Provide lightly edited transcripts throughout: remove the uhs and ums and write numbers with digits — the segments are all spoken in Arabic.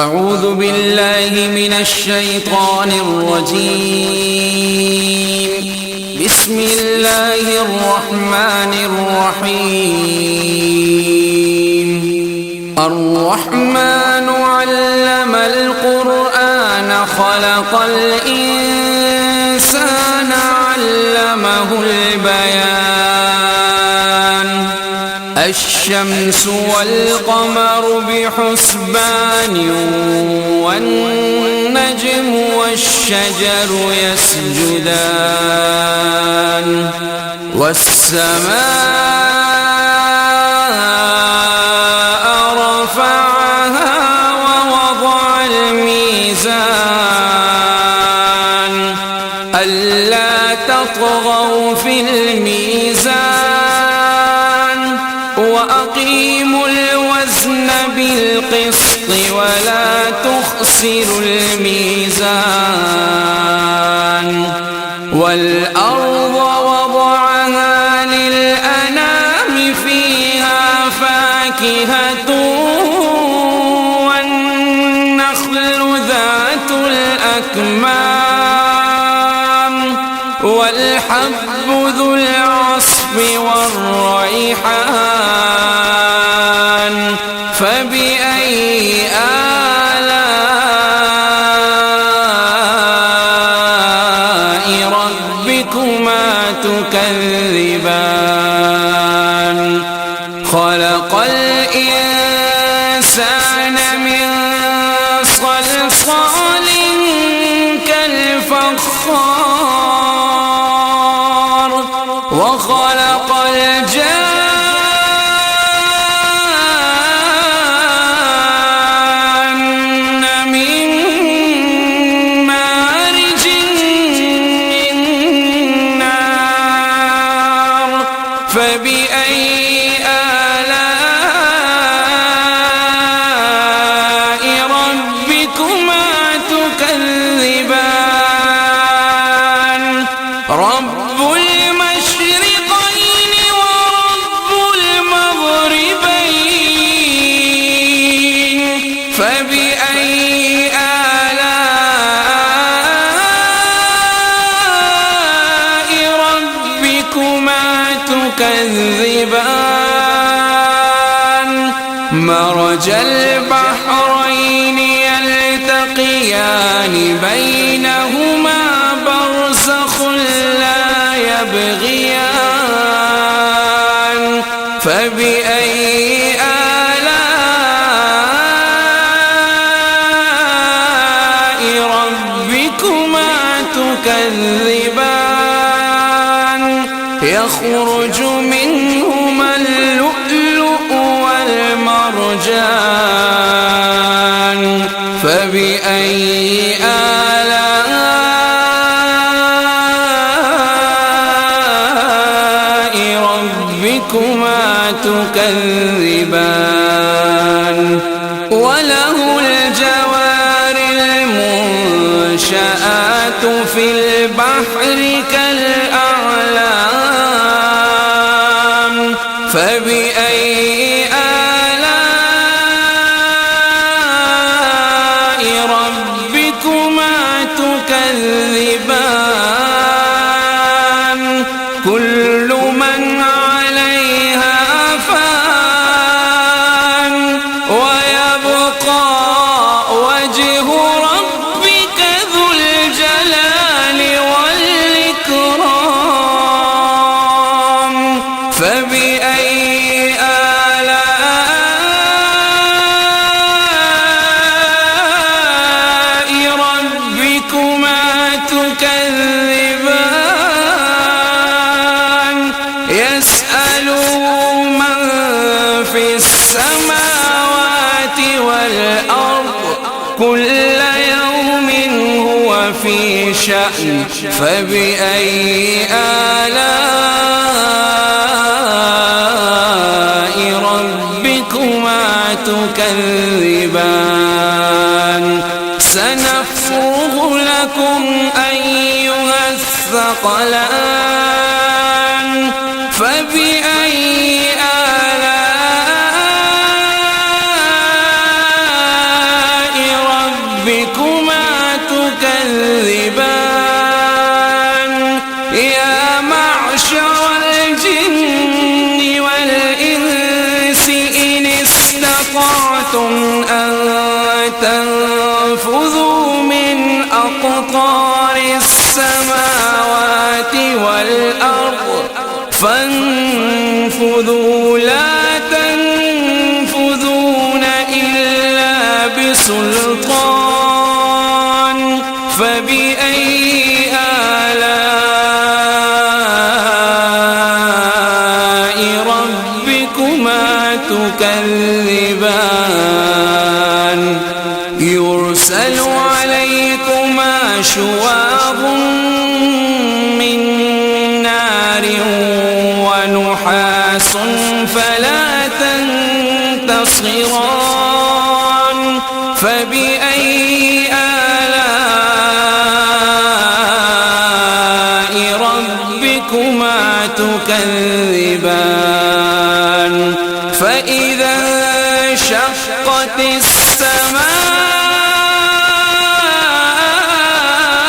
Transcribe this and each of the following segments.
أعوذ بالله من الشيطان الرجيم. بسم الله الرحمن الرحيم. الرحمن علم القرآن خلق الإنسان علمه البيان. الشمس والقمر بحسبان والنجم والشجر يسجدان والسماء رفعها ووضع الميزان ألا تطغوا في الميزان وأقيموا الوزن بالقسط ولا تخسروا الميزان. والأرض وضعها للأنام فيها فاكهة والنخل ذات الأكمام والحب ذو العصف والريحان. فبأي آلاء ربكما تكذبان. خلق الإنسان من صلصال كالفخار وخلق الجان من مارج من نار. فبأي آلاء ربكما تكذبان. رب المشرقين ورب المغربين. فبأي آلاء ربكما تكذبان. مرج البحرين يلتقيان بينهما برزخ لا يبغيان. فبأي آلاء ربكما تكذبان. يخرج منهما اللؤلؤ والمرجان. فبأي آلاء ربكما تكذبان. وله الجوار المنشآت في البحر كالأعلام. فبأي آلاء ربكما تكذبان. كل من عليها فان ويبقى وجه ربك ذو الجلال والإكرام. فبأي آلاء ربكما تكذبان. يسأله من في السماوات والأرض كل يوم هو في شأن. فبأي آلاء ربكما تكذبان. سنفرغ لكم أيها الثقلان. فبأي آلاء تنفذوا من أقطار السماوات والأرض فانفذوا لا تنفذون إلا بسلطان فبأي آلاء ربكما تكذبان يرسل عليكما شواظ من نار ونحاس فلا تنتصران فبأي آلاء ربكما تكذبان فإذا انشقت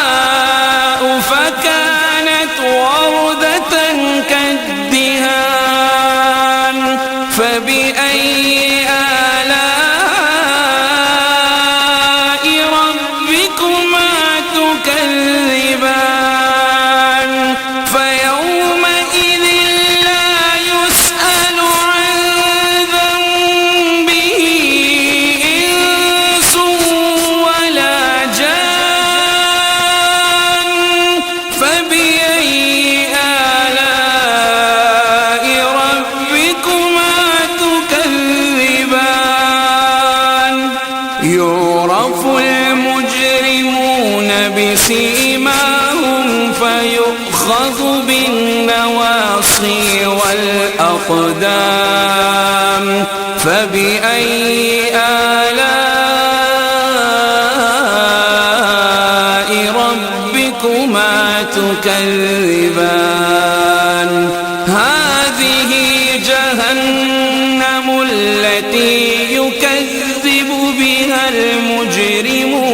السماء فكانت وردة كالدهان فبأي آلاء ربكما تكذبان فيومئذ لا يسأل عن ذنبه إنس ولا جان فبأي آلاء ربكما تكذبان يعرف المجرمون بسيماهم فيؤخذ بالنواصي والأقدام فبأي آلاء ربكما تكذبان هذه جهنم التي يكذب بها المجرمون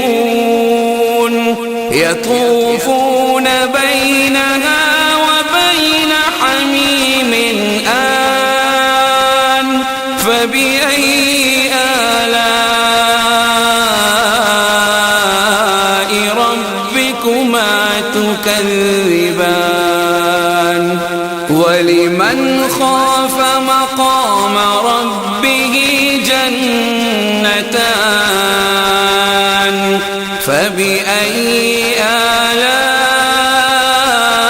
يطوفون بينها وبين حميم آن فبأي آلاء ربكما تكذبان ولمن خاف مقام ربه جنتان فبأي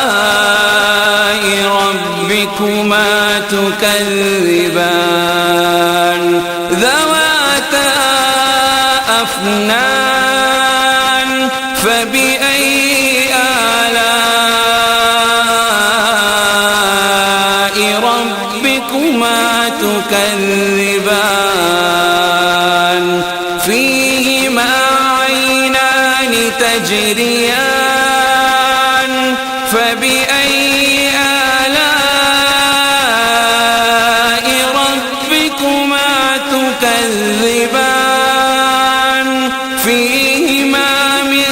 آلاء ربكما تكذبان ذواتا أفنان فبأي آلاء ربكما تكذبان فيهما عينان تجريان فبأي آلاء ربكما تكذبان فيهما من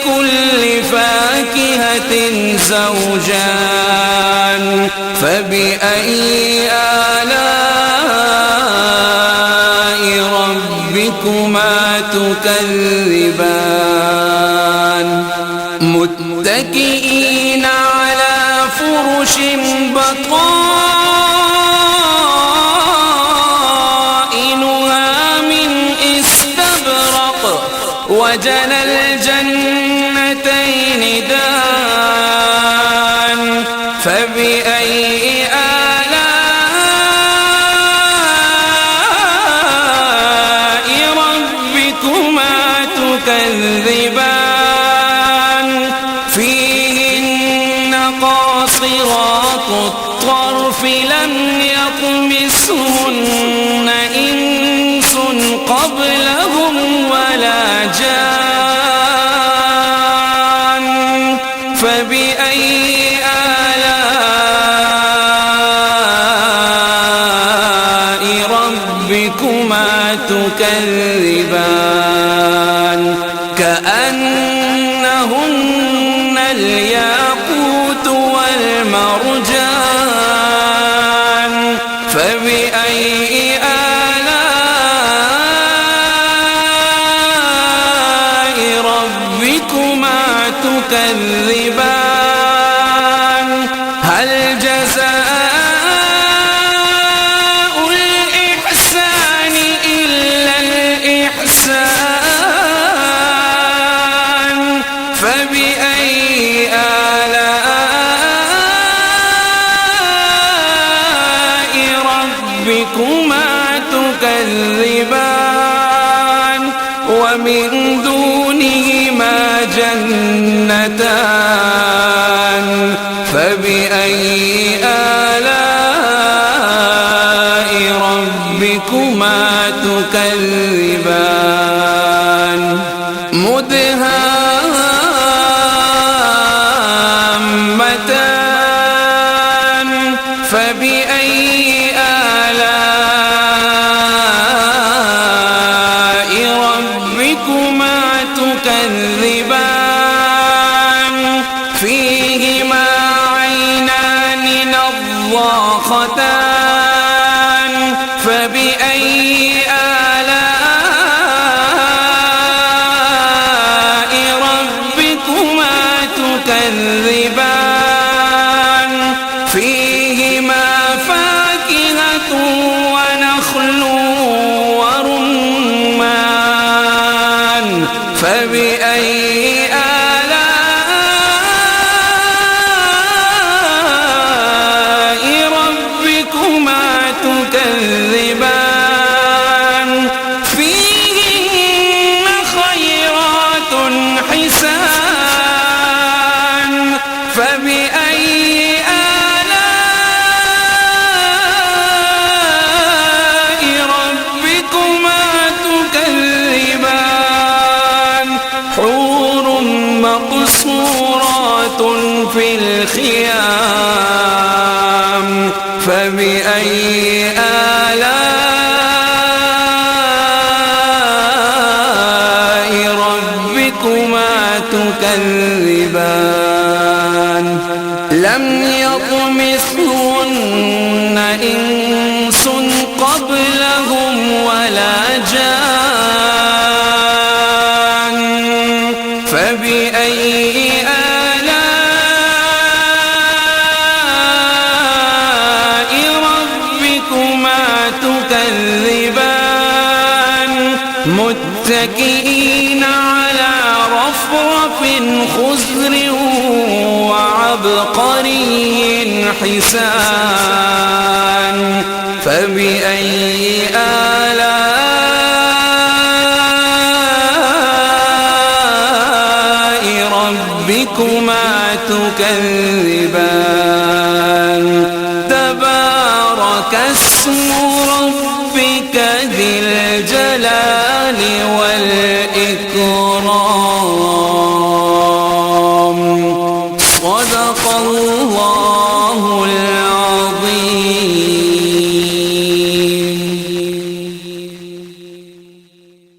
كل فاكهة زوجان فبأي آلاء ربكما تكذبان متكئين على فرش بطائنها من استبرق وجنى الجنتين دان فبأي آلاء ربكما تكذبان فيهن قاصرات الطرف لم يطمسهن إنس قبلهم ولا جان فبأي آلاء ربكما تكذبان كأنهن الياقوت والمرجان فبأي تكذبان هل جزاء الإحسان إلا الإحسان فبأي آلاء ربكما تكذبان ومن دونهما جنتان فبأي آلاء ربكما تكذبان مدهامتان فبأي آلاء ربكما تكذبان فيهما عينان نضاختان فبأي آلاء ربكما تكذبان فيهما فاكهة ونخل ورمان فبأي آلاء ربكما تكذبان فيهن خيرات حسان فبأي آلاء ربكما تكذبان حور مقصورات في الخيام فبأي آلاء ربكما تكذبان لم يطمثهن إنس قبلهم ولا جان فبأي آلاء ربكما تكذبان متكئين على رفرف خضر وعبقري حسان فبأي آلاء ربكما تكذبان تبارك اسم ربك ذي الجلال والإكرام